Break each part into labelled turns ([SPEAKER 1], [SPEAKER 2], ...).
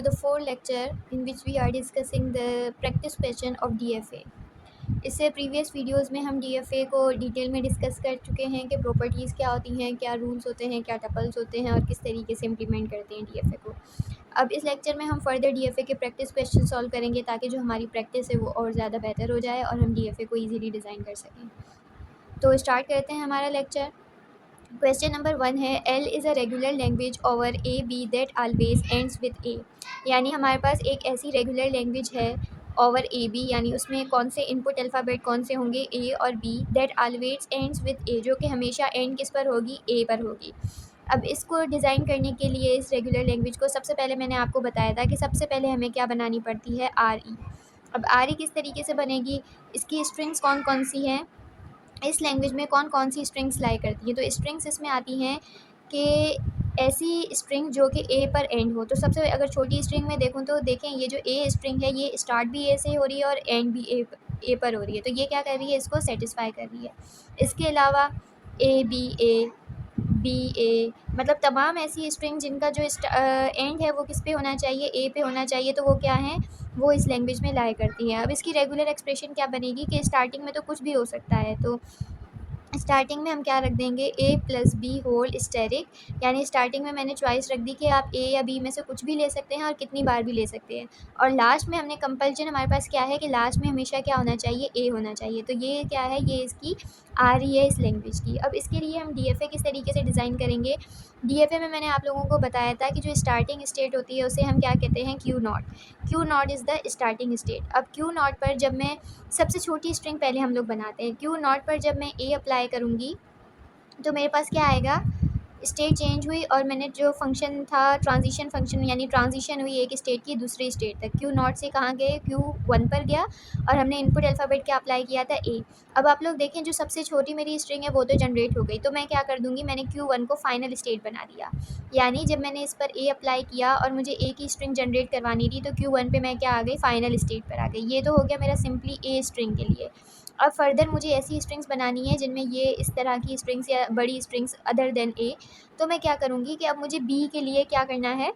[SPEAKER 1] The fourth lecture in which we are discussing the practice question of DFA. इससे previous videos में हम DFA को detail में discuss कर चुके हैं कि प्रॉपर्टीज़ क्या होती हैं, क्या रूल्स होते हैं, क्या टपल्स होते हैं और किस तरीके से इम्प्लीमेंट करते हैं DFA को। अब इस लेक्चर में हम फर्दर DFA के प्रैक्टिस क्वेश्चन सॉल्व करेंगे ताकि जो हमारी प्रैक्टिस है वो और ज़्यादा बेहतर हो जाए और हम DFA को ईजीली डिज़ाइन कर सकें। तो स्टार्ट करते हैं हमारा लेक्चर। क्वेश्चन नंबर 1 है L is a regular language over A B that always ends with A. यानी हमारे पास एक ऐसी रेगुलर लैंग्वेज है ओवर ए बी, यानी उसमें कौन से इनपुट अल्फ़ाबेट कौन से होंगे, ए और B, that always ends with A, जो कि हमेशा एंड किस पर होगी, ए पर होगी। अब इसको डिज़ाइन करने के लिए इस रेगुलर लैंग्वेज को सबसे पहले मैंने आपको बताया था कि सबसे पहले हमें क्या बनानी पड़ती है, आर ई। अब आर ई किस तरीके से बनेगी, इसकी स्ट्रिंग्स कौन कौन सी हैं, इस लैंग्वेज में कौन कौन सी स्ट्रिंग्स लाई करती है। तो स्ट्रिंग्स इसमें आती हैं कि ऐसी स्ट्रिंग जो कि ए पर एंड हो। तो सबसे अगर छोटी स्ट्रिंग में देखूँ तो देखें ये जो ए स्ट्रिंग है ये स्टार्ट भी ए से हो रही है और एंड भी ए पर हो रही है, तो ये क्या कर रही है, इसको सेटिस्फाई कर रही है। इसके अलावा ए बी ए, मतलब तमाम ऐसी स्ट्रिंग जिनका जो एंड है वो किस पे होना चाहिए, ए पे होना चाहिए, तो वो क्या है, वो इस लैंग्वेज में लाई करती हैं। अब इसकी रेगुलर एक्सप्रेशन क्या बनेगी कि स्टार्टिंग में तो कुछ भी हो सकता है, तो स्टार्टिंग में हम क्या रख देंगे, ए प्लस बी होल स्टेरिक, यानी स्टार्टिंग में मैंने चॉइस रख दी कि आप ए या बी में से कुछ भी ले सकते हैं और कितनी बार भी ले सकते हैं। और लास्ट में हमने कंपल्शन, हमारे पास क्या है कि लास्ट में हमेशा क्या होना चाहिए, ए होना चाहिए। तो ये क्या है, ये इसकी आ रही है इस लैंग्वेज की। अब इसके लिए हम DFA किस तरीके से डिज़ाइन करेंगे। DFA में मैंने आप लोगों को बताया था कि जो स्टार्टिंग स्टेट होती है उसे हम क्या कहते हैं, Q not. Q not is the starting state. अब क्यू नॉट पर जब मैं सबसे छोटी स्ट्रिंग पहले हम लोग बनाते हैं, क्यू नॉट पर जब मैं ए अप्लाई करूँगी तो मेरे पास क्या आएगा, स्टेट चेंज हुई और मैंने जो फंक्शन था ट्रांजिशन फंक्शन, यानी ट्रांजिशन हुई एक स्टेट की दूसरी स्टेट तक। क्यू नॉट से कहाँ गए, Q1 पर गया और हमने इनपुट अल्फ़ाबेट क्या अप्लाई किया था, ए। अब आप लोग देखें जो सबसे छोटी मेरी स्ट्रिंग है वो तो जनरेट हो गई, तो मैं क्या कर दूँगी, मैंने Q1 को फाइनल स्टेट बना दिया। यानी जब मैंने इस पर ए अप्लाई किया और मुझे ए की स्ट्रिंग जनरेट करवानी थी तो Q1 पे मैं क्या आ गई, फाइनल स्टेट पर आ गई। ये तो हो गया मेरा सिंपली ए स्ट्रिंग के लिए। अब फर्दर मुझे ऐसी स्ट्रिंग्स बनानी है जिनमें ये इस तरह की स्ट्रिंग्स या बड़ी स्ट्रिंग्स अदर देन ए। तो मैं क्या करूँगी कि अब मुझे बी के लिए क्या करना है,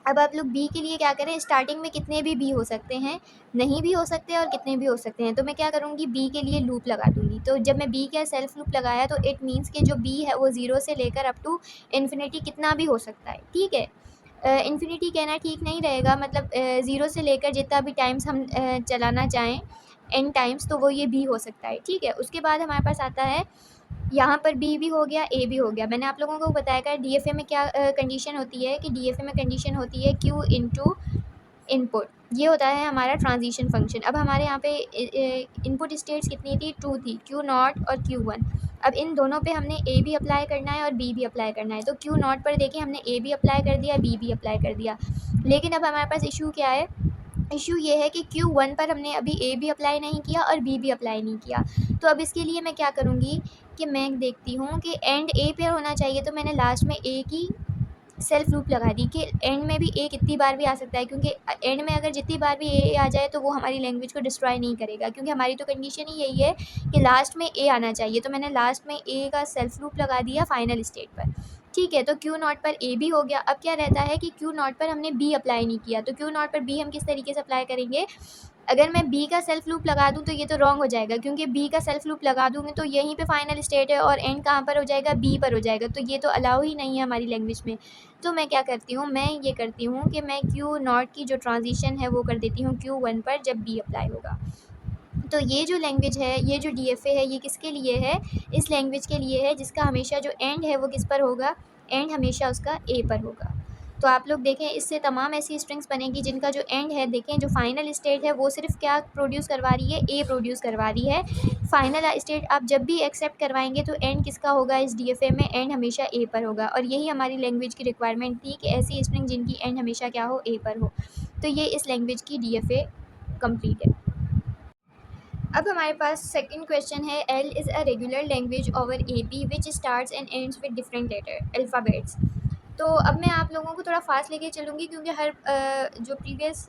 [SPEAKER 1] अब आप लोग बी के लिए क्या करें, स्टार्टिंग में कितने भी बी हो सकते हैं, नहीं भी हो सकते और कितने भी हो सकते हैं। तो मैं क्या करूँगी, बी के लिए लूप लगा दूँगी। तो जब मैं बी का सेल्फ लूप लगाया तो इट मीन्स कि जो बी है वो 0 से लेकर अप टू इन्फिनिटी कितना भी हो सकता है, ठीक है। इन्फिनिटी कहना ठीक नहीं रहेगा, मतलब 0 से लेकर जितना भी टाइम्स हम चलाना चाहें एन टाइम्स, तो वो ये बी हो सकता है, ठीक है। उसके बाद हमारे पास आता है, यहाँ पर बी भी हो गया, ए भी हो गया। मैंने आप लोगों को बताया कि DFA में क्या कंडीशन होती है, कि DFA में कंडीशन होती है Q इंटू इनपुट, ये होता है हमारा ट्रांजिशन फंक्शन। अब हमारे यहाँ पे इनपुट स्टेट्स कितनी थी, 2 थी, Q0 और Q1। अब इन दोनों पे हमने ए भी अप्लाई करना है और बी भी अप्लाई करना है। तो Q0 पर देखिए हमने ए भी अप्लाई कर दिया, बी भी अप्लाई कर दिया। लेकिन अब हमारे पास इशू क्या है, इशू ये है कि Q1 पर हमने अभी ए भी अप्लाई नहीं किया और बी भी अप्लाई नहीं किया। तो अब इसके लिए मैं क्या करूँगी कि मैं देखती हूँ कि एंड ए पे होना चाहिए, तो मैंने लास्ट में ए की सेल्फ लूप लगा दी कि एंड में भी ए कितनी बार भी आ सकता है, क्योंकि एंड में अगर जितनी बार भी ए आ जाए तो वो हमारी लैंग्वेज को डिस्ट्रॉय नहीं करेगा, क्योंकि हमारी तो कंडीशन ही यही है कि लास्ट में ए आना चाहिए। तो मैंने लास्ट में ए का सेल्फ लूप लगा दिया फाइनल स्टेट पर, ठीक है। तो Q0 पर ए भी हो गया। अब क्या रहता है कि Q0 पर हमने बी अप्लाई नहीं किया, तो Q0 पर बी हम किस तरीके से अप्लाई करेंगे, अगर मैं बी का सेल्फ लूप लगा दूँ तो ये तो रॉन्ग हो जाएगा, क्योंकि बी का सेल्फ लूप लगा दूँगी तो यहीं पे फाइनल स्टेट है और एंड कहाँ पर हो जाएगा, बी पर हो जाएगा, तो ये तो अलाउ ही नहीं है हमारी लैंग्वेज में। तो मैं क्या करती हूँ, मैं ये करती हूँ कि मैं Q0 की जो ट्रांजिशन है वो कर देती हूँ Q1 पर जब बी अप्लाई होगा। तो ये जो लैंग्वेज है, ये जो DFA है, ये किसके लिए है, इस लैंग्वेज के लिए है जिसका हमेशा जो एंड है वो किस पर होगा, एंड हमेशा उसका ए पर होगा। तो आप लोग देखें इससे तमाम ऐसी स्ट्रिंग्स बनेगी जिनका जो एंड है, देखें जो फाइनल स्टेट है वो सिर्फ क्या प्रोड्यूस करवा रही है, ए प्रोड्यूस करवा रही है। फाइनल स्टेट आप जब भी एक्सेप्ट करवाएंगे तो एंड किसका होगा, इस DFA में एंड हमेशा ए पर होगा। और यही हमारी लैंग्वेज की रिक्वायरमेंट थी कि ऐसी स्ट्रिंग जिनकी एंड हमेशा क्या हो, ए पर हो। तो ये इस लैंग्वेज की DFA कंप्लीट है। अब हमारे पास सेकंड क्वेश्चन है, L is a regular language over A B which starts and ends with different letter alphabets. तो अब मैं आप लोगों को थोड़ा फास्ट लेके चलूँगी, क्योंकि हर जो प्रीवियस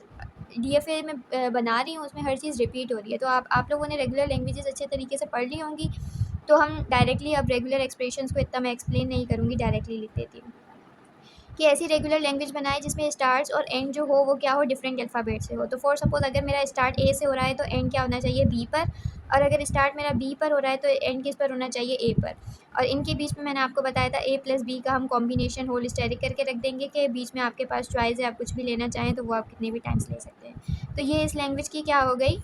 [SPEAKER 1] DFA में बना रही हूँ उसमें हर चीज़ रिपीट हो रही है। तो आप लोगों ने रेगुलर लैंग्वेजेस अच्छे तरीके से पढ़ ली होंगी, तो हम डायरेक्टली अब रेगुलर एक्सप्रेशंस को इतना मैं एक्सप्लेन नहीं करूँगी, डायरेक्टली लिख देती हूँ। कि ऐसी रेगुलर लैंग्वेज बनाए जिसमें स्टार्ट्स और एंड जो हो वो क्या हो, डिफरेंट अल्फ़ाबेट से हो। तो फॉर सपोज़ अगर मेरा स्टार्ट ए से हो रहा है तो एंड क्या होना चाहिए, बी पर। और अगर स्टार्ट मेरा बी पर हो रहा है तो एंड किस पर होना चाहिए, ए पर। और इनके बीच में मैंने आपको बताया था ए प्लस बी का हम कॉम्बिनेशन होल स्टेरिक करके रख देंगे कि बीच में आपके पास चॉइस है, आप कुछ भी लेना चाहें तो वो आप कितने भी टाइम्स ले सकते हैं। तो ये इस लैंग्वेज की क्या हो गई,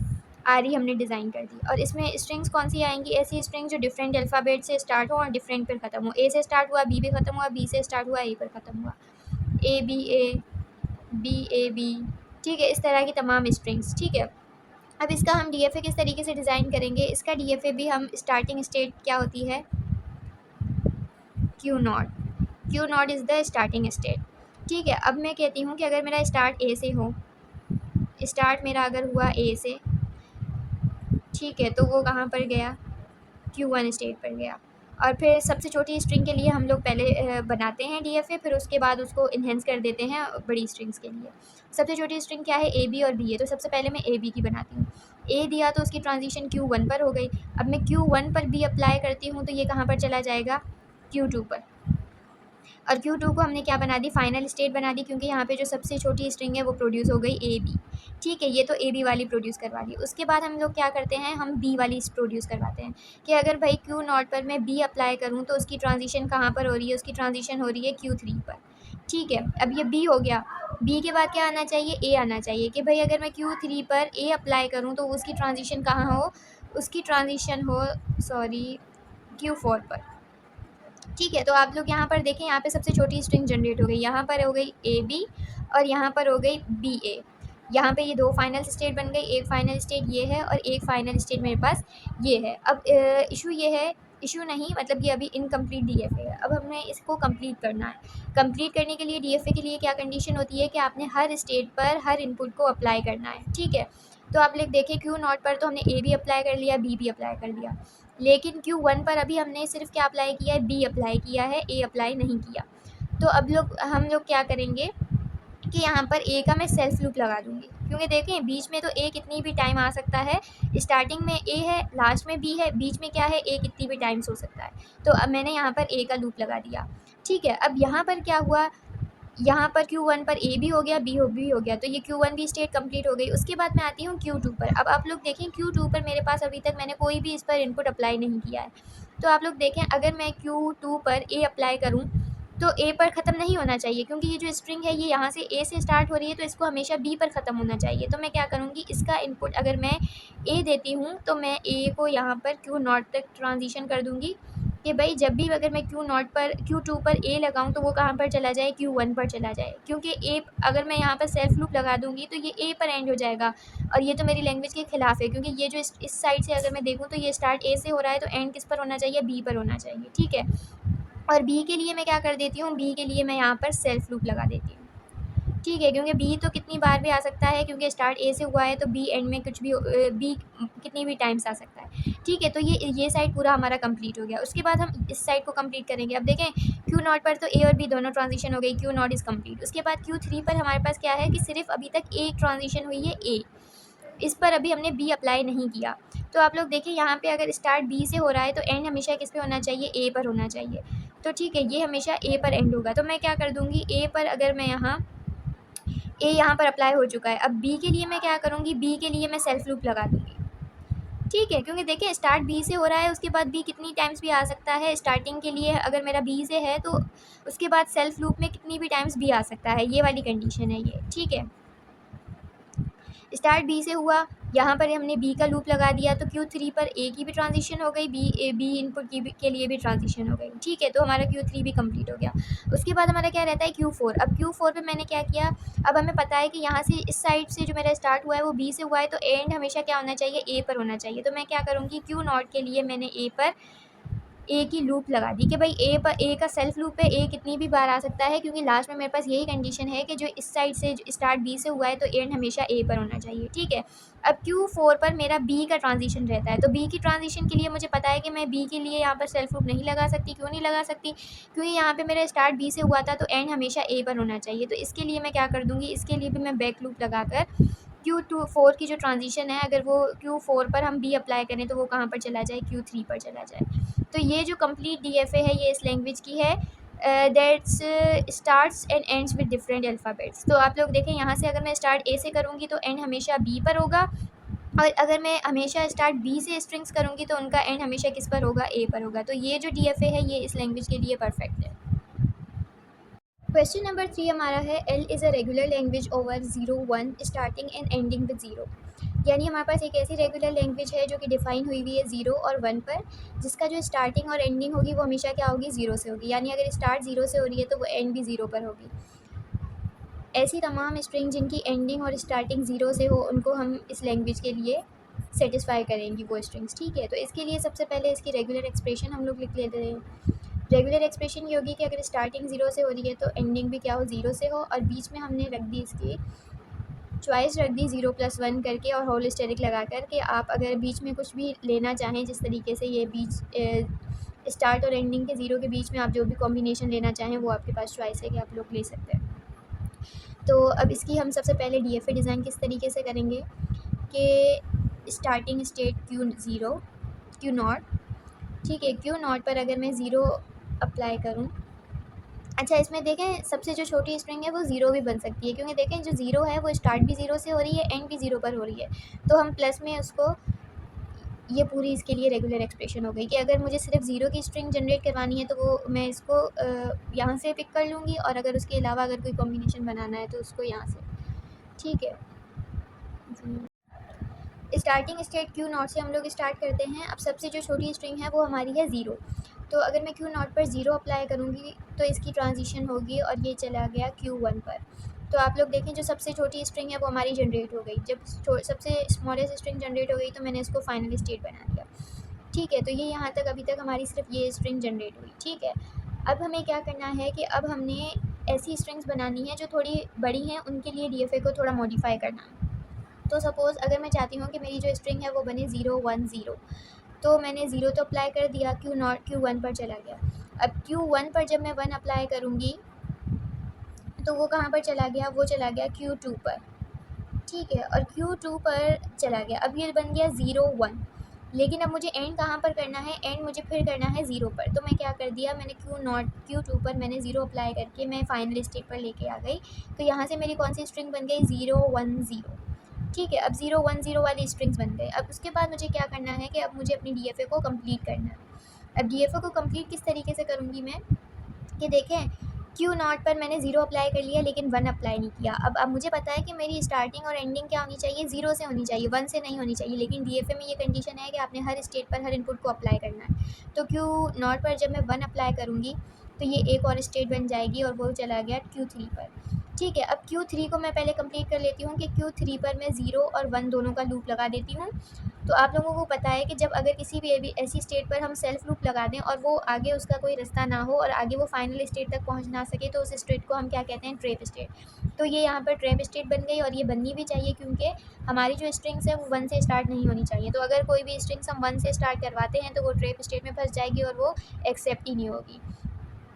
[SPEAKER 1] आरी हमने डिज़ाइन कर दी। और इसमें स्ट्रिंग्स कौन सी आएंगी, ऐसी स्ट्रिंग जो डिफरेंट अल्फ़ाबेट से स्टार्ट हो और डिफरेंट पर ख़त्म हो। ए से स्टार्ट हुआ, बी पे ख़त्म हुआ, बी से स्टार्ट हुआ, ए पर ख़त्म हुआ। A B A, B A B, ठीक है, इस तरह की तमाम स्ट्रिंग्स। ठीक है, अब इसका हम डीएफए किस तरीके से डिज़ाइन करेंगे, इसका डीएफए भी हम स्टार्टिंग स्टेट क्या होती है, Q not. Q not is the starting state. ठीक है, अब मैं कहती हूँ कि अगर मेरा स्टार्ट ए से हो, स्टार्ट मेरा अगर हुआ ए से, ठीक है, तो वो कहाँ पर गया, Q1 स्टेट पर गया। और फिर सबसे छोटी स्ट्रिंग के लिए हम लोग पहले बनाते हैं डीएफए, फिर उसके बाद उसको इन्हेंस कर देते हैं बड़ी स्ट्रिंग्स के लिए। सबसे छोटी स्ट्रिंग क्या है, ए बी और बी है। तो सबसे पहले मैं ए बी की बनाती हूँ। ए दिया तो उसकी ट्रांजिशन Q1 पर हो गई। अब मैं Q1 पर बी अप्लाई करती हूँ तो ये कहाँ पर चला जाएगा, Q2 पर। और Q2 को हमने क्या बना दी, फाइनल स्टेट बना दी, क्योंकि यहाँ पे जो सबसे छोटी स्ट्रिंग है वो प्रोड्यूस हो गई ए बी। ठीक है, ये तो ए बी वाली प्रोड्यूस करवा दी। उसके बाद हम लोग क्या करते हैं, हम बी वाली प्रोड्यूस करवाते हैं कि अगर भाई Q नॉट पर मैं बी अप्लाई करूँ तो उसकी ट्रांजिशन कहाँ पर हो रही है, उसकी ट्रांजिशन हो रही है Q3 पर। ठीक है, अब ये बी हो गया। बी के बाद क्या आना चाहिए, ए आना चाहिए कि भाई अगर मैं Q3 पर ए अप्लाई करूँ तो उसकी ट्रांजिशन कहाँ हो, उसकी ट्रांजिशन हो, सॉरी, Q4 पर। ठीक है, तो आप लोग यहाँ पर देखें, यहाँ पे सबसे छोटी स्ट्रिंग जनरेट हो गई, यहाँ पर हो गई ए बी और यहाँ पर हो गई बी ए। यहाँ पे ये दो फाइनल स्टेट बन गई, एक फाइनल स्टेट ये है और एक फाइनल स्टेट मेरे पास ये है। अब इशू ये है, इशू नहीं मतलब ये अभी इनकम्प्लीट डीएफए है। अब हमें इसको कंप्लीट करना है। कंप्लीट करने के लिए डीएफए के लिए क्या कंडीशन होती है कि आपने हर स्टेट पर हर इनपुट को अप्लाई करना है। ठीक है, तो आप लोग देखें Q नॉट पर तो हमने ए भी अप्लाई कर लिया, बी भी अप्लाई कर लिया, लेकिन Q1 पर अभी हमने सिर्फ क्या अप्लाई किया है, बी अप्लाई किया है, ए अप्लाई नहीं किया। तो अब हम लोग क्या करेंगे कि यहाँ पर ए का मैं सेल्फ लूप लगा दूँगी, क्योंकि देखें बीच में तो ए कितनी भी टाइम आ सकता है। स्टार्टिंग में ए है, लास्ट में बी है, बीच में क्या है, ए कितनी भी टाइम्स हो सकता है। तो अब मैंने यहाँ पर ए का लूप लगा दिया। ठीक है, अब यहाँ पर क्या हुआ, यहाँ पर Q1 पर ए भी हो गया, बी हो गया, तो ये Q1 भी स्टेट कंप्लीट हो गई। उसके बाद मैं आती हूँ Q2 पर। अब आप लोग देखें Q2 पर मेरे पास अभी तक मैंने कोई भी इस पर इनपुट अप्लाई नहीं किया है। तो आप लोग देखें, अगर मैं Q2 पर ए अप्लाई करूँ तो ए पर ख़त्म नहीं होना चाहिए, क्योंकि ये जो स्ट्रिंग है ये यहाँ से ए से स्टार्ट हो रही है, तो इसको हमेशा बी पर ख़त्म होना चाहिए। तो मैं क्या करूँगी, इसका इनपुट अगर मैं ए देती हूँ तो मैं ए को यहाँ पर Q नॉट तक ट्रांजिशन कर दूँगी कि भाई जब भी अगर मैं Q2 पर ए लगाऊँ तो वो कहाँ पर चला जाए, Q1 पर चला जाए, क्योंकि ए अगर मैं यहाँ पर सेल्फ लूप लगा दूँगी तो ये ए पर एंड हो जाएगा। और ये तो मेरी लैंग्वेज के खिलाफ है, क्योंकि ये जो इस साइड से अगर मैं देखूँ तो ये स्टार्ट ए से हो रहा है, तो एंड किस पर होना चाहिए, बी पर होना चाहिए। ठीक है, और बी के लिए मैं क्या कर देती हूँ, बी के लिए मैं यहाँ पर सेल्फ लूप लगा देती हूँ। ठीक है, क्योंकि बी तो कितनी बार भी आ सकता है, क्योंकि स्टार्ट ए से हुआ है तो बी एंड में कुछ भी बी कितनी भी टाइम्स आ सकता है। ठीक है, तो ये साइड पूरा हमारा कंप्लीट हो गया। उसके बाद हम इस साइड को कंप्लीट करेंगे। अब देखें Q नॉट पर तो ए और बी दोनों ट्रांजिशन हो गई, Q नॉट इज़ कंप्लीट। उसके बाद Q3 पर हमारे पास क्या है कि सिर्फ अभी तक एक ट्रांजिशन हुई है, ए, इस पर अभी हमने बी अप्लाई नहीं किया। तो आप लोग देखिए, यहाँ पे अगर स्टार्ट बी से हो रहा है तो एंड हमेशा किस पे होना चाहिए, ए पर होना चाहिए। तो ठीक है, ये हमेशा ए पर एंड होगा। तो मैं क्या कर दूँगी, ए पर अगर मैं यहाँ पर अप्लाई हो चुका है, अब बी के लिए मैं क्या करूँगी, बी के लिए मैं सेल्फ लूप लगा दूँगी। ठीक है, क्योंकि देखिए स्टार्ट बी से हो रहा है, उसके बाद बी कितनी टाइम्स भी आ सकता है। स्टार्टिंग के लिए अगर मेरा बी से है तो उसके बाद सेल्फ लूप में कितनी भी टाइम्स बी आ सकता है, ये वाली कंडीशन है ये। ठीक है, स्टार्ट बी से हुआ, यहाँ पर हमने बी का लूप लगा दिया, तो Q3 पर ए की भी ट्रांजिशन हो गई, बी इनपुट के लिए भी ट्रांजिशन हो गई। ठीक है, तो हमारा Q3 भी कंप्लीट हो गया। उसके बाद हमारा क्या रहता है, Q4। अब Q4 पे मैंने क्या किया, अब हमें पता है कि यहाँ से इस साइड से जो मेरा स्टार्ट हुआ है वो बी से हुआ है, तो एंड हमेशा क्या होना चाहिए, ए पर होना चाहिए। तो मैं क्या करूँगी, Q नॉट के लिए मैंने ए पर ए की लूप लगा दी कि भाई ए का सेल्फ लूप है, ए कितनी भी बार आ सकता है, क्योंकि लास्ट में मेरे पास यही कंडीशन है कि जो इस साइड से स्टार्ट बी से हुआ है तो एंड हमेशा ए पर होना चाहिए। ठीक है, अब Q4 पर मेरा बी का ट्रांजिशन रहता है, तो बी की ट्रांजिशन के लिए मुझे पता है कि मैं बी के लिए यहाँ पर सेल्फ लूप नहीं लगा सकती। क्यों नहीं लगा सकती, क्योंकि यहाँ पे मेरा स्टार्ट बी से हुआ था तो एंड हमेशा ए पर होना चाहिए। तो इसके लिए मैं क्या कर दूँगी, इसके लिए भी मैं बैक लूप लगाकर Q4 की जो ट्रांजिशन है, अगर वो Q4 पर हम बी अप्लाई करें तो वो कहाँ पर चला जाए, Q3 पर चला जाए। तो ये जो कंप्लीट डीएफए है ये इस लैंग्वेज की है। That's starts and ends with different alphabets. तो आप लोग देखें यहाँ से अगर मैं स्टार्ट ए से करूँगी तो एंड हमेशा बी पर होगा, और अगर मैं हमेशा स्टार्ट बी से स्ट्रिंग्स करूँगी तो उनका एंड हमेशा किस पर होगा, ए पर होगा। तो ये जो DFA है ये इस लैंग्वेज के लिए परफेक्ट है। क्वेश्चन नंबर 3 हमारा है, L is a regular language over 0 1 starting and ending with 0। यानी हमारे पास एक ऐसी रेगुलर लैंग्वेज है जो कि डिफाइन हुई हुई है 0 और 1 पर, जिसका जो स्टार्टिंग और एंडिंग होगी वो हमेशा क्या होगी, 0 से होगी। यानी अगर स्टार्ट 0 से हो रही है तो वो एंड भी 0 पर होगी। ऐसी तमाम स्ट्रिंग जिनकी एंडिंग और स्टार्टिंग 0 से हो उनको हम इस लैंग्वेज के लिए सेटिस्फाई करेंगी वो स्ट्रिंग्स। ठीक है, तो इसके लिए सबसे पहले इसकी रेगुलर एक्सप्रेशन हम लोग लिख लेते हैं। रेगुलर एक्सप्रेशन ये होगी कि अगर स्टार्टिंग 0 से हो रही है तो एंडिंग भी क्या हो, 0 से हो, और बीच में हमने रख दी इसकी चॉइस, रख दी 0+1 करके और होल स्टेरिक लगा कर के आप अगर बीच में कुछ भी लेना चाहें, जिस तरीके से ये बीच स्टार्ट और एंडिंग के 0 के बीच में आप जो भी कॉम्बिनेशन लेना चाहें वो आपके पास चॉइस है कि आप लोग ले सकते हैं। तो अब इसकी हम सबसे पहले DFA डिज़ाइन किस तरीके से करेंगे कि स्टार्टिंग स्टेट Q0 Q0, ठीक है, Q0 पर अगर मैं 0 अप्लाई करूं, अच्छा इसमें देखें सबसे जो छोटी स्ट्रिंग है वो 0 भी बन सकती है, क्योंकि देखें जो 0 है वो स्टार्ट भी 0 से हो रही है, एंड भी 0 पर हो रही है। तो हम प्लस में उसको, ये पूरी इसके लिए रेगुलर एक्सप्रेशन हो गई कि अगर मुझे सिर्फ 0 की स्ट्रिंग जनरेट करवानी है तो वो मैं इसको यहाँ से पिक कर लूँगी, और अगर उसके अलावा अगर कोई कॉम्बिनेशन बनाना है तो उसको यहाँ से। ठीक है, स्टार्टिंग स्टेट Q0 से हम लोग स्टार्ट करते हैं। अब सबसे जो छोटी स्ट्रिंग है वो हमारी है 0। तो अगर मैं Q0 पर 0 अप्लाई करूँगी तो इसकी ट्रांजिशन होगी और ये चला गया Q1 पर। तो आप लोग देखें जो सबसे छोटी स्ट्रिंग है वो हमारी जनरेट हो गई। जब सबसे स्मॉलेस्ट स्ट्रिंग जनरेट हो गई तो मैंने इसको फाइनल स्टेट बना दिया। ठीक है, तो ये यहाँ तक अभी तक हमारी सिर्फ ये स्ट्रिंग जनरेट हुई। ठीक है, अब हमें क्या करना है कि अब हमने ऐसी स्ट्रिंग्स बनानी है जो थोड़ी बड़ी हैं, उनके लिए DFA को थोड़ा मॉडिफाई करना है। तो सपोज़ अगर मैं चाहती हूँ कि मेरी जो स्ट्रिंग है वो बने 0 1 0, तो मैंने 0 तो अप्लाई कर दिया, Q1 पर चला गया। अब Q1 पर जब मैं 1 अप्लाई करूँगी तो वो कहाँ पर चला गया, वो चला गया Q2 पर। ठीक है, और Q2 पर चला गया। अब ये बन गया 0 1, लेकिन अब मुझे एंड कहाँ पर करना है, एंड मुझे फिर करना है 0 पर। तो मैं क्या कर दिया, मैंने Q2 पर मैंने 0 अप्लाई करके मैं फाइनल स्टेट पर लेके आ गई। तो यहाँ से मेरी कौन सी स्ट्रिंग बन गई, 0 1 0। ठीक है, अब 0 1 0 वाली स्ट्रिंग्स बन गए। अब उसके बाद मुझे क्या करना है कि अब मुझे अपनी DFA को कंप्लीट करना है। अब DFA को कंप्लीट किस तरीके से करूँगी मैं, कि देखें Q0 पर मैंने 0 अप्लाई कर लिया लेकिन 1 अप्लाई नहीं किया। अब मुझे पता है कि मेरी स्टार्टिंग और एंडिंग क्या होनी चाहिए, 0 से होनी चाहिए, 1 से नहीं होनी चाहिए। लेकिन DFA में ये कंडीशन है कि आपने हर स्टेट पर हर इनपुट को अप्लाई करना है। तो Q0 पर जब मैं 1 अप्लाई करूँगी तो ये एक और स्टेट बन जाएगी और वो चला गया Q3 पर। ठीक है, अब Q3 को मैं पहले कंप्लीट कर लेती हूँ कि Q3 पर मैं 0 और 1 दोनों का लूप लगा देती हूँ। तो आप लोगों को पता है कि जब अगर किसी भी ऐसी स्टेट पर हम सेल्फ लूप लगा दें और वो आगे उसका कोई रास्ता ना हो और आगे वो फाइनल स्टेट तक पहुंच ना सके, तो उस स्टेट को हम क्या कहते हैं, ट्रैप स्टेट। तो ये यहाँ पर ट्रैप स्टेट बन गई, और ये बननी भी चाहिए क्योंकि हमारी जो स्ट्रिंग्स है वो 1 से स्टार्ट नहीं होनी चाहिए। तो अगर कोई भी स्ट्रिंग्स हम 1 से स्टार्ट करवाते हैं तो वो ट्रैप स्टेट में फंस जाएगी और वो एक्सेप्ट ही नहीं होगी।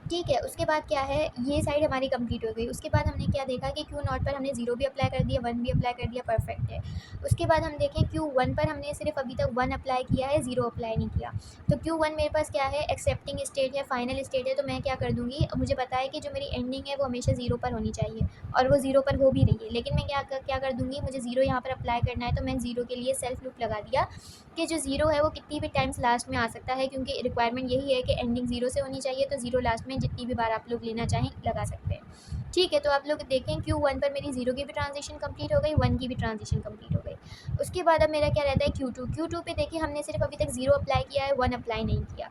[SPEAKER 1] ठीक है, उसके बाद क्या है, ये साइड हमारी कंप्लीट हो गई। उसके बाद हमने क्या देखा कि Q0 पर हमने 0 भी अप्लाई कर दिया, 1 भी अप्लाई कर दिया, परफेक्ट है। उसके बाद हम देखें Q1 पर हमने सिर्फ अभी तक 1 अप्लाई किया है, 0 अप्लाई नहीं किया। तो Q1 मेरे पास क्या है, एक्सेप्टिंग स्टेट है, फाइनल स्टेट है। तो मैं क्या कर दूँगी, मुझे पता है कि जो मेरी एंडिंग है वो हमेशा 0 पर होनी चाहिए, और वो 0 पर हो भी रही है। लेकिन मैं क्या कर दूँगी, मुझे 0 यहाँ पर अप्लाई करना है तो मैं 0 के लिए सेल्फ लूप लगा दिया कि जो 0 है वो कितनी भी टाइम्स लास्ट में आ सकता है, क्योंकि रिक्वायरमेंट यही है कि एंडिंग 0 से होनी चाहिए। तो 0 लास्ट में जितनी भी बार आप लोग लेना चाहें लगा सकते हैं। ठीक है, तो आप लोग देखें Q1 पर मेरी 0 की भी ट्रांजिशन कंप्लीट हो गई, 1 की भी ट्रांजिशन कंप्लीट हो गई। उसके बाद अब मेरा क्या रहता है Q2 पे देखिए हमने सिर्फ अभी तक 0 अप्लाई किया है, 1 अप्लाई नहीं किया।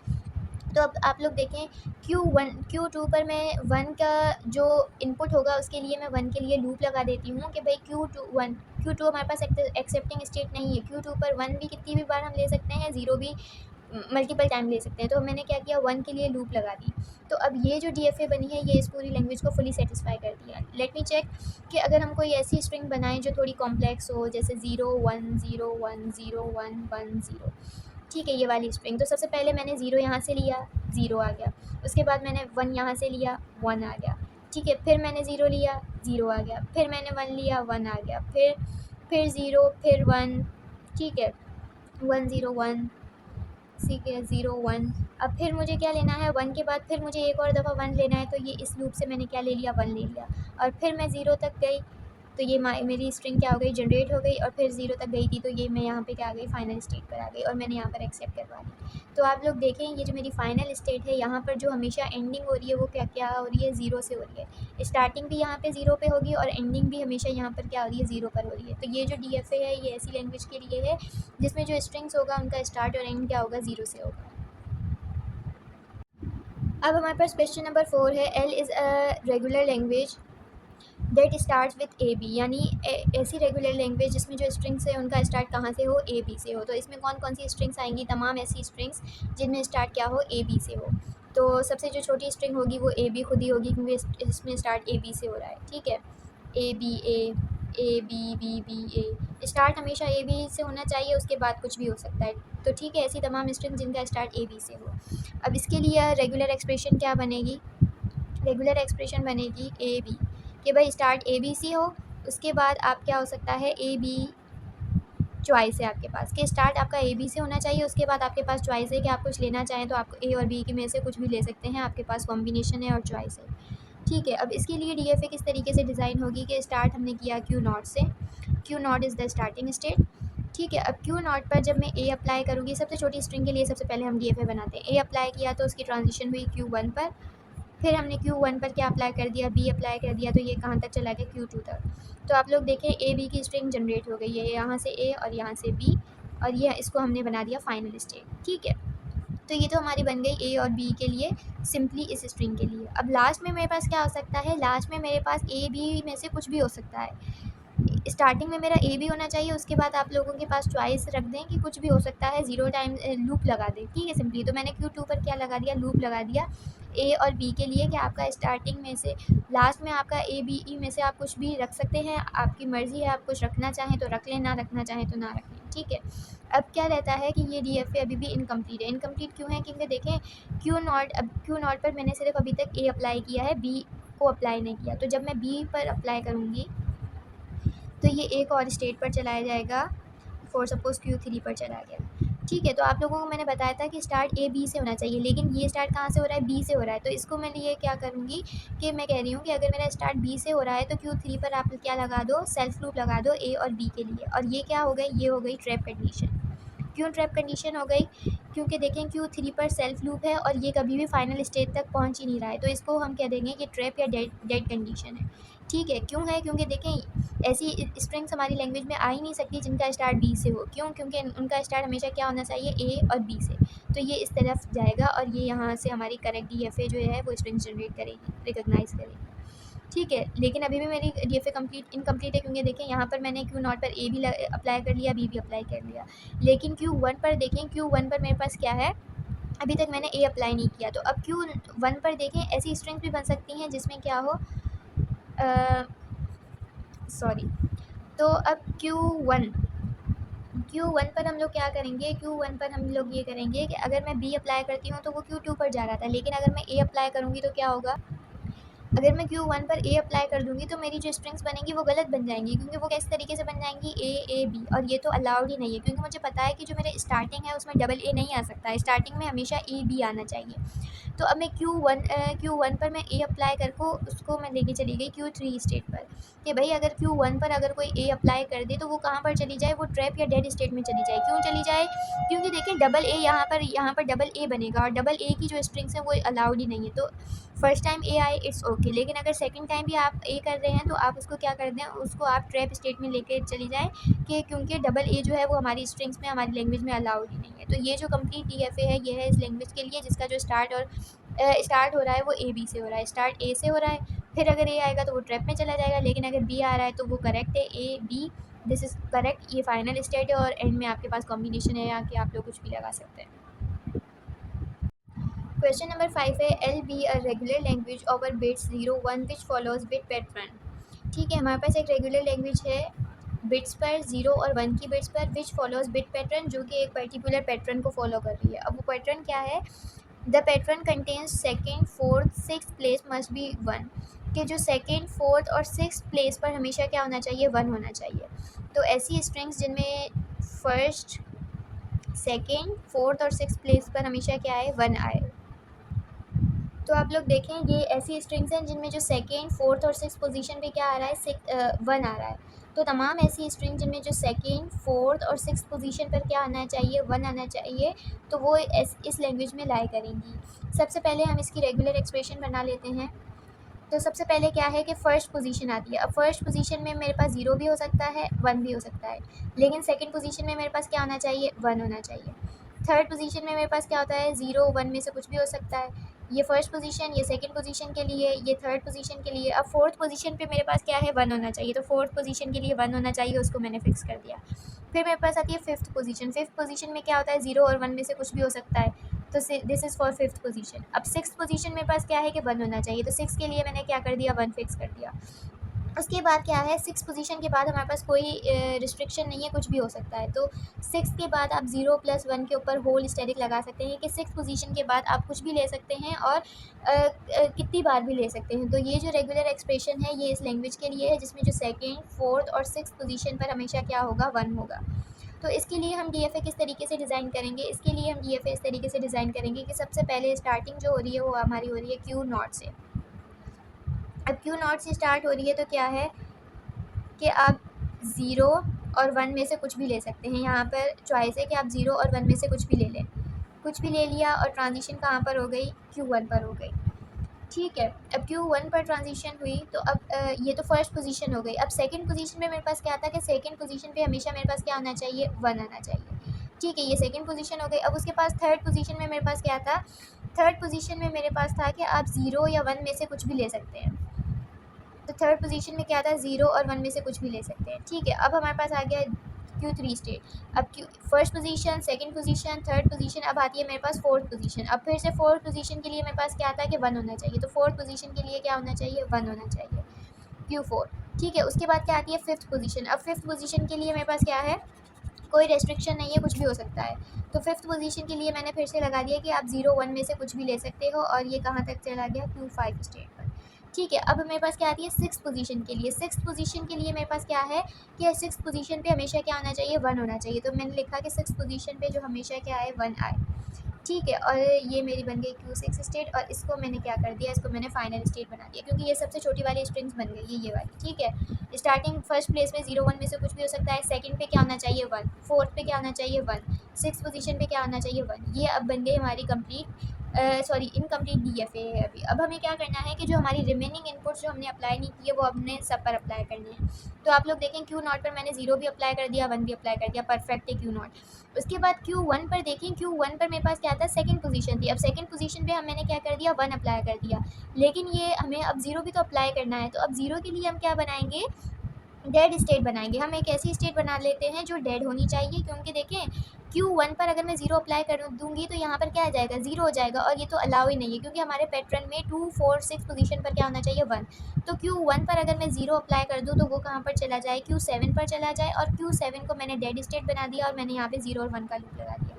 [SPEAKER 1] तो अब आप लोग देखें Q2 पर मैं 1 का जो इनपुट होगा उसके लिए मैं 1 के लिए लूप लगा देती हूँ कि भाई Q2 हमारे पास एक्सेप्टिंग स्टेट नहीं है। Q2 पर 1 भी कितनी भी बार हम ले सकते हैं, 0 भी मल्टीपल टाइम ले सकते हैं। तो मैंने क्या किया, 1 के लिए लूप लगा दी। तो अब ये जो DFA बनी है ये इस पूरी लैंग्वेज को फुली सेटिस्फाई कर दिया। लेट मी चेक कि अगर हम कोई ऐसी स्ट्रिंग बनाएं जो थोड़ी कॉम्प्लेक्स हो, जैसे 0 1 0 1 0 1 1 0। ठीक है, ये वाली स्ट्रिंग। तो सबसे पहले मैंने 0 यहाँ से लिया, 0 आ गया। उसके बाद मैंने 1 यहाँ से लिया, 1 आ गया। ठीक है, फिर मैंने 0 लिया, 0 आ गया। फिर मैंने 1 लिया, 1 आ गया। फिर 0, फिर 1। ठीक है, 1 0 1 ठीक है 0 1। अब फिर मुझे क्या लेना है, 1 के बाद फिर मुझे एक और दफ़ा 1 लेना है, तो ये इस लूप से मैंने क्या ले लिया, 1 ले लिया। और फिर मैं 0 तक गई, तो ये मेरी स्ट्रिंग क्या हो गई, जनरेट हो गई। और फिर 0 तक गई थी, तो ये मैं यहाँ पे क्या आ गई, फाइनल स्टेट पर आ गई, और मैंने यहाँ पर एक्सेप्ट करवा दी। तो आप लोग देखें, ये जो मेरी फाइनल स्टेट है, यहाँ पर जो हमेशा एंडिंग हो रही है वो क्या क्या हो रही है, 0 से हो रही है। स्टार्टिंग भी यहाँ पे 0 पे होगी और एंडिंग भी हमेशा यहाँ पर क्या हो रही है, 0 पर हो रही है। तो ये जो DFA है ये ऐसी लैंग्वेज के लिए है जिसमें जो स्ट्रिंग्स होगा उनका स्टार्ट और एंड क्या होगा, 0 से होगा। अब हमारे पास क्वेश्चन नंबर 4 है, L is a regular language that starts with A B, यानी ऐसी रेगुलर लैंग्वेज जिसमें जो स्ट्रिंग्स है उनका स्टार्ट कहाँ से हो, ए बी से हो। तो इसमें कौन कौन सी स्ट्रिंग्स आएंगी, तमाम ऐसी स्ट्रिंग्स जिनमें स्टार्ट क्या हो, ए बी से हो। तो सबसे जो छोटी स्ट्रिंग होगी वो ए बी खुद ही होगी, क्योंकि इसमें स्टार्ट ए बी से हो रहा है। ठीक है, A B B B A, start हमेशा ए बी से होना चाहिए, उसके बाद कुछ भी हो सकता है। तो ठीक है, ऐसी तमाम स्ट्रिंग जिनका स्टार्ट ए बी से हो। अब इसके लिए रेगुलर एक्सप्रेशन क्या बनेगी, रेगुलर एक्सप्रेशन बनेगी ए बी, कि भाई स्टार्ट ए बी सी हो, उसके बाद आप क्या हो सकता है, ए बी चॉइस है आपके पास, कि स्टार्ट आपका ए बी से होना चाहिए, उसके बाद आपके पास चॉइस है कि आप कुछ लेना चाहें तो आप ए और बी के में से कुछ भी ले सकते हैं, आपके पास कॉम्बिनेशन है और चॉइस है। ठीक है, अब इसके लिए DFA किस तरीके से डिज़ाइन होगी, कि स्टार्ट हमने किया क्यू नॉट से, Q not is the starting state. ठीक है, अब क्यू नॉट पर जब मैं ए अप्लाई करूँगी, सबसे छोटी स्ट्रिंग के लिए सबसे पहले हम DFA बनाते हैं। ए अप्लाई किया तो उसकी ट्रांजिशन हुई Q1 पर, फिर हमने Q1 पर क्या अप्लाई कर दिया, बी अप्लाई कर दिया, तो ये कहाँ तक चला गया, Q2 तक। तो आप लोग देखें, ए बी की स्ट्रिंग जनरेट हो गई है, यहाँ से ए और यहाँ से बी, और ये इसको हमने बना दिया फाइनल स्टेट। ठीक है, तो ये तो हमारी बन गई ए और बी के लिए, सिंपली इस स्ट्रिंग के लिए। अब लास्ट में मेरे पास क्या हो सकता है, लास्ट में मेरे पास ए बी में से कुछ भी हो सकता है। स्टार्टिंग में मेरा ए बी होना चाहिए, उसके बाद आप लोगों के पास चॉइस रख दें कि कुछ भी हो सकता है, 0 टाइम लूप लगा दें। ठीक है, सिंपली तो मैंने Q2 पर क्या लगा दिया, लूप लगा दिया ए और बी के लिए, कि आपका स्टार्टिंग में से लास्ट में आपका ए बी ई में से आप कुछ भी रख सकते हैं, आपकी मर्ज़ी है, आप कुछ रखना चाहें तो रख लें, ना रखना चाहें तो ना रख लें। ठीक है, अब क्या रहता है कि ये DFA अभी भी इनकम्प्लीट है। इनकम्प्लीट क्यों है, क्योंकि देखें क्यू नॉट, अब क्यू नॉट पर मैंने सिर्फ अभी तक ए अप्लाई किया है, बी को अप्लाई नहीं किया। तो जब मैं बी पर अप्लाई करूँगी तो ये एक और स्टेट पर चलाया जाएगा, फॉर सपोज़ Q3 पर चला गया। ठीक है, तो आप लोगों को मैंने बताया था कि स्टार्ट ए बी से होना चाहिए, लेकिन ये स्टार्ट कहाँ से हो रहा है, बी से हो रहा है। तो इसको मैं लिए क्या करूँगी, कि मैं कह रही हूँ कि अगर मेरा स्टार्ट बी से हो रहा है तो Q3 पर आप क्या लगा दो, सेल्फ लूप लगा दो ए और बी के लिए। और ये क्या हो गई, ये हो गई ट्रैप कंडीशन। क्यों ट्रैप कंडीशन हो गई, क्योंकि देखें Q3 पर सेल्फ लूप है और ये कभी भी फाइनल स्टेट तक पहुंच ही नहीं रहा है, तो इसको हम कह देंगे कि ट्रैप या डेड कंडीशन है। ठीक है, क्यों है, क्योंकि देखें ऐसी स्ट्रिंग्स हमारी लैंग्वेज में आ ही नहीं सकती जिनका स्टार्ट बी से हो। क्यों, क्योंकि उनका स्टार्ट हमेशा क्या होना चाहिए, ए और बी से। तो ये इस तरफ जाएगा और ये यहाँ से हमारी करेक्ट DFA जो है वो स्ट्रिंग्स जनरेट करेगी, रिकोगनाइज़ करेगी। ठीक है, लेकिन अभी भी मेरी DFA इनकम्प्लीट है, क्योंकि देखें यहाँ पर मैंने क्यू नॉट पर ए भी अप्लाई कर लिया, बी भी अप्लाई कर लिया। लेकिन Q1 पर देखें, Q1 पर मेरे पास क्या है, अभी तक मैंने ए अप्लाई नहीं किया। तो अब Q1 पर देखें ऐसी स्ट्रिंग्स भी बन सकती हैं जिसमें क्या हो, सॉरी, तो अब Q1 पर हम लोग क्या करेंगे, Q1 पर हम लोग ये करेंगे कि अगर मैं बी अप्लाई करती हूँ तो वो Q2 पर जा रहा था, लेकिन अगर मैं ए अप्लाई करूँगी तो क्या होगा, अगर मैं Q1 पर ए अप्लाई कर दूँगी तो मेरी जो स्ट्रिंग्स बनेंगी वो गलत बन जाएंगी, क्योंकि वो किस तरीके से बन जाएंगी, ए बी, और ये तो अलाउड ही नहीं है, क्योंकि मुझे पता है कि जो मेरे स्टार्टिंग है उसमें डबल ए नहीं आ सकता है, स्टार्टिंग में हमेशा ए बी आना चाहिए। तो अब मैं Q1 पर मैं ए अप्लाई कर को उसको मैं लेके चली गई Q3 स्टेट पर, कि भाई अगर Q1 पर अगर कोई ए अप्लाई कर दे तो वो कहाँ पर चली जाए, वो ट्रैप या डेड स्टेट में चली जाए। क्यों चली जाए, क्योंकि देखिए डबल ए यहाँ पर डबल ए बनेगा, और डबल ए की जो स्ट्रिंग्स हैं वो अलाउड ही नहीं है। तो फर्स्ट टाइम ए आए इट्स ओके, लेकिन अगर सेकंड टाइम भी आप ए कर रहे हैं तो आप उसको क्या कर दें, उसको आप ट्रैप स्टेट में लेके चली जाएँ, कि क्योंकि डबल ए जो है वो हमारी स्ट्रिंग्स में, हमारी लैंग्वेज में अलाउड ही नहीं है। तो ये जो कंप्लीट DFA है ये है इस लैंग्वेज के लिए, जिसका जो स्टार्ट हो रहा है वो ए बी से हो रहा है, स्टार्ट ए से हो रहा है, फिर अगर ए आएगा तो वो ट्रैप में चला जाएगा, लेकिन अगर बी आ रहा है तो वो करेक्ट है, A B, this is correct, ये फाइनल स्टेट है, और एंड में आपके पास कॉम्बिनेशन है या कि आप लोग कुछ भी लगा सकते हैं। क्वेश्चन नंबर 5 है, L be a regular language over bits 0 1 which follows bit pattern. ठीक है, हमारे पास एक रेगुलर लैंग्वेज है बिट्स पर 0 और 1 की बिट्स पर, विच फॉलोज बिट पैटर्न, जो कि एक पर्टिकुलर पैटर्न को फॉलो कर रही है। अब वो पैटर्न क्या है, the pattern contains second fourth six place must be 1, कि जो सेकेंड फोर्थ और सिक्स प्लेस पर हमेशा क्या होना चाहिए, 1 होना चाहिए। तो ऐसी स्ट्रिंग्स जिनमें फर्स्ट सेकेंड, फोर्थ और सिक्स प्लेस पर हमेशा क्या आए, 1 आए। तो आप लोग देखें ये ऐसी स्ट्रिंग्स हैं जिनमें जो सेकेंड, फोर्थ और सिक्स पोजीशन पे क्या आ रहा है, 1 आ रहा है। तो तमाम ऐसी स्ट्रिंग जिनमें जो सेकेंड, फोर्थ और सिक्स पोजीशन पर क्या आना चाहिए, 1 आना चाहिए, तो वो इस लैंग्वेज में लाई करेंगी। सबसे पहले हम इसकी रेगुलर एक्सप्रेशन बना लेते हैं। तो सबसे पहले क्या है कि फ़र्स्ट पोजीशन आती है। अब फर्स्ट पोजीशन में मेरे पास 0 भी हो सकता है, 1 भी हो सकता है, लेकिन सेकंड पोजीशन में मेरे पास क्या होना चाहिए, 1 होना चाहिए। थर्ड पोजीशन में मेरे पास क्या होता है, 0 1 में से कुछ भी हो सकता है। ये फर्स्ट पोजीशन, ये सेकंड पोजीशन के लिए, ये थर्ड पोजीशन के लिए। अब फोर्थ पोजीशन पे मेरे पास क्या है, 1 होना चाहिए। तो फोर्थ पोजीशन के लिए 1 होना चाहिए, उसको मैंने फिक्स कर दिया। फिर मेरे पास आती है फिफ्थ पोजीशन। फिफ्थ पोजीशन में क्या होता है, 0 और 1 में से कुछ भी हो सकता है। तो this is for fifth position. अब सिक्स पोजीशन मेरे पास क्या है कि 1 होना चाहिए। तो सिक्स के लिए मैंने क्या कर दिया, 1 फिक्स कर दिया। उसके बाद क्या है, सिक्स पोजीशन के बाद हमारे पास कोई रिस्ट्रिक्शन नहीं है, कुछ भी हो सकता है। तो सिक्स के बाद आप 0 + 1 के ऊपर होल स्टेरिक लगा सकते हैं कि सिक्स पोजीशन के बाद आप कुछ भी ले सकते हैं और कितनी बार भी ले सकते हैं। तो ये जो रेगुलर एक्सप्रेशन है ये इस लैंग्वेज के लिए है जिसमें जो सेकेंड, फोर्थ और सिक्स पोजीशन पर हमेशा क्या होगा, 1 होगा। तो इसके लिए हम डीएफए किस तरीके से डिज़ाइन करेंगे, इसके लिए हम डीएफए इस तरीके से डिज़ाइन करेंगे कि सबसे पहले स्टार्टिंग जो हो रही है वो हमारी हो रही है क्यू नॉट से। अब क्यू नॉट से स्टार्ट हो रही है तो क्या है कि आप 0 और 1 में से कुछ भी ले सकते हैं। यहाँ पर चॉइस है कि आप 0 और 1 में से कुछ भी ले लें। कुछ भी ले लिया और ट्रांजिशन कहाँ पर हो गई, Q1 पर हो गई। ठीक है, अब Q1 पर ट्रांजिशन हुई तो अब ये तो फर्स्ट पोजीशन हो गई। अब सेकंड पोजीशन में मेरे पास क्या था कि सेकंड पोजीशन पे हमेशा मेरे पास क्या आना चाहिए, 1 आना चाहिए। ठीक है, ये सेकंड पोजीशन हो गई। अब उसके पास थर्ड पोजीशन में मेरे पास क्या था, थर्ड पोजीशन में मेरे पास था कि आप 0 या 1 में से कुछ भी ले सकते हैं। तो थर्ड पोजीशन में क्या था, 0 और 1 में से कुछ भी ले सकते हैं। ठीक है, अब हमारे पास आ गया Q3 स्टेट। अब first position, second position, third position, अब आती है मेरे पास फोर्थ पोजीशन। अब फिर से फोर्थ पोजीशन के लिए मेरे पास क्या आता है कि 1 होना चाहिए। तो फोर्थ पोजीशन के लिए क्या होना चाहिए, 1 होना चाहिए, Q4। ठीक है, उसके बाद क्या आती है फिफ्थ पोजीशन। अब फिफ्थ पोजीशन के लिए मेरे पास क्या है, कोई रेस्ट्रिक्शन नहीं है, कुछ भी हो सकता है। तो फिफ्थ पोजीशन के लिए मैंने फिर से लगा दिया कि आप 0 1 में से कुछ भी ले सकते हो और ये कहाँ तक चला गया, Q5 स्टेट पर। ठीक है, अब मेरे पास क्या आती है सिक्स पोजीशन के लिए। सिक्स पोजीशन के लिए मेरे पास क्या है कि सिक्स पोजीशन पे हमेशा क्या आना चाहिए, 1 होना चाहिए। तो मैंने लिखा कि सिक्स पोजीशन पे जो हमेशा क्या आए, 1 आए। ठीक है, और ये मेरी बन गई Q6 स्टेट और इसको मैंने क्या कर दिया, इसको मैंने फाइनल स्टेट बना दिया क्योंकि ये सबसे छोटी वाली स्ट्रिंग्स बन गई ये वाली। ठीक है, स्टार्टिंग फर्स्ट प्लेस में 0 1 में से कुछ भी हो सकता है। सेकंड पे क्या आना चाहिए, 1। फोर्थ पे क्या आना चाहिए, 1। सिक्स पोजीशन पे क्या आना चाहिए, 1। ये अब बन गई हमारी कंप्लीट इनकम्प्लीट डीएफए है अभी। अब हमें क्या करना है कि जो हमारी रिमेनिंग इनपुट्स जो हमने अप्लाई नहीं किए वो हमने सब पर अप्लाई करने हैं। तो आप लोग देखें क्यू नॉट पर मैंने 0 भी अप्लाई कर दिया, 1 भी अप्लाई कर दिया, परफेक्ट है क्यू नॉट। उसके बाद Q1 पर देखें, Q1 पर मेरे पास क्या था, सेकंड पोजीशन थी। अब सेकंड पोजीशन पे मैंने क्या कर दिया, 1 अप्लाई कर दिया, लेकिन ये हमें अब 0 भी तो अप्लाई करना है। तो अब 0 के लिए हम क्या बनाएंगे, डेड स्टेट बनाएंगे। हम एक ऐसी स्टेट बना लेते हैं जो डेड होनी चाहिए क्योंकि देखें Q1 पर अगर मैं 0 अप्लाई कर दूंगी तो यहाँ पर क्या आ जाएगा, 0 हो जाएगा और ये तो अलाउ ही नहीं है क्योंकि हमारे पैटर्न में 2 4 6 पोजीशन पर क्या होना चाहिए, 1। तो Q1 पर अगर मैं 0 अप्लाई कर दूँ तो वो कहाँ पर चला जाए, Q7 पर चला जाए और Q7 को मैंने डेड स्टेट बना दिया और मैंने यहाँ पे 0 और 1 का लूप लगा दिया।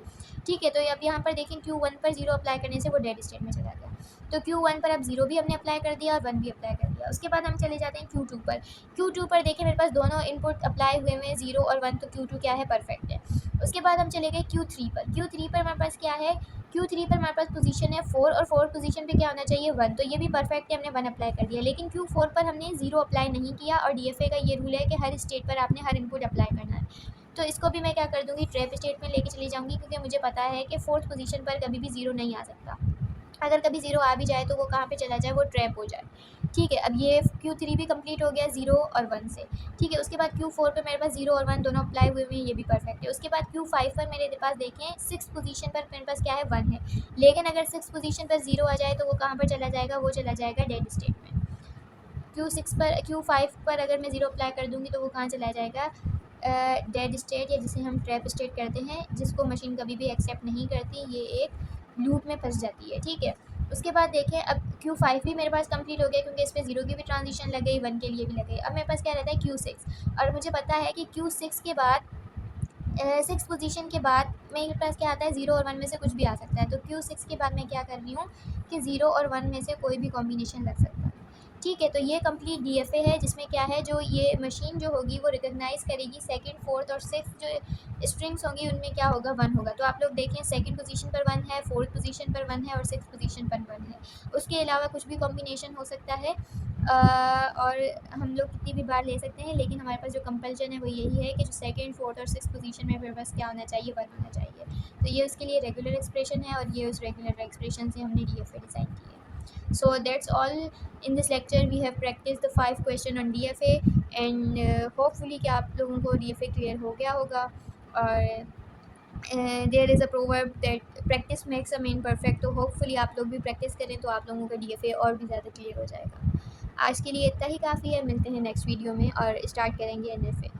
[SPEAKER 1] ठीक है, तो अब यहाँ पर देखें Q1 पर 0 अप्लाई करने से वो डेड स्टेट में चला गया। तो Q1 पर अब 0 भी हमने अप्लाई कर दिया और 1 भी अप्लाई कर दिया। उसके बाद हम चले जाते हैं Q2 पर। Q2 पर देखें मेरे पास दोनों इनपुट अप्लाई हुए हैं, 0 और 1, तो Q2 क्या है, परफेक्ट है। उसके बाद हम चले गए Q3 पर। Q3 पर हमारे पास क्या है, Q3 पर हमारे पास पोजीशन है 4 और 4 पोजीशन पे क्या होना चाहिए, 1। तो ये भी परफेक्ट है, हमने 1 अप्लाई कर दिया। लेकिन Q4 पर हमने 0 अप्लाई नहीं किया और डीएफए का ये रूल है कि हर स्टेट पर आपने हर इनपुट अप्लाई करना है। तो इसको भी मैं क्या कर दूँगी, ट्रैप स्टेट में लेके चली जाऊँगी क्योंकि मुझे पता है कि फोर्थ पोजीशन पर कभी भी 0 नहीं आ सकता। अगर कभी 0 आ भी जाए तो वो कहाँ पे चला जाए, वो ट्रैप हो जाए। ठीक है, अब ये Q3 भी कंप्लीट हो गया 0 और 1 से। ठीक है, उसके बाद Q4 पे मेरे पास 0 और 1 दोनों अप्लाई हुए हुए हैं, ये भी परफेक्ट है। उसके बाद Q5 पर मेरे पास देखें सिक्स पोजीशन पर मेरे पास क्या है, 1 है। लेकिन अगर सिक्स पोजीशन पर 0 आ जाए तो वो कहाँ पर चला जाएगा, वो चला जाएगा डेड स्टेट में। Q5 पर अगर मैं 0 अप्लाई कर दूँगी तो वो कहाँ चला जाएगा, डेड स्टेट, या जिसे हम ट्रैप स्टेट करते हैं, जिसको मशीन कभी भी एक्सेप्ट नहीं करती, ये एक लूप में फंस जाती है। ठीक है, उसके बाद देखें अब Q5 भी मेरे पास कंप्लीट हो गया क्योंकि इसमें 0 की भी ट्रांजिशन लग गई, 1 के लिए भी लग गई। अब मेरे पास क्या रहता है, Q6, और मुझे पता है कि Q6 के बाद सिक्स पोजीशन के बाद मेरे पास क्या आता है, 0 और 1 में से कुछ भी आ सकता है। तो Q6 के बाद मैं क्या कर रही हूँ कि 0 और 1 में से कोई भी कॉम्बिनेशन लग सकता है। ठीक है, तो ये कंप्लीट डीएफए है, जिसमें क्या है, जो ये मशीन जो होगी वो रिकॉग्नाइज़ करेगी सेकंड, फोर्थ और सिक्स्थ जो स्ट्रिंग्स होंगी उनमें क्या होगा, 1 होगा। तो आप लोग देखें सेकंड पोजीशन पर 1 है, फोर्थ पोजीशन पर 1 है और सिक्स्थ पोजीशन पर 1 है। उसके अलावा कुछ भी कॉम्बिनेशन हो सकता है और हम लोग कितनी भी बार ले सकते हैं, लेकिन हमारे पास जो कंपल्शन है वो यही है कि जो सेकंड, फोर्थ और सिक्स्थ पोजीशन में फिर बस क्या होना चाहिए, 1 होना चाहिए। तो ये उसके लिए रेगुलर एक्सप्रेशन है और ये उस रेगुलर एक्सप्रेशन से हमने डीएफए डिज़ाइन की है। So that's all in this lecture. We have practiced the 5 question on DFA and hopefully कि आप लोगों को DFA क्लियर हो गया होगा। और there is a proverb that practice makes a man perfect. तो होपफुली आप लोग भी प्रैक्टिस करें तो आप लोगों का DFA और भी ज़्यादा क्लियर हो जाएगा। आज के लिए इतना ही काफ़ी है, मिलते हैं नेक्स्ट वीडियो में और स्टार्ट करेंगे NFA।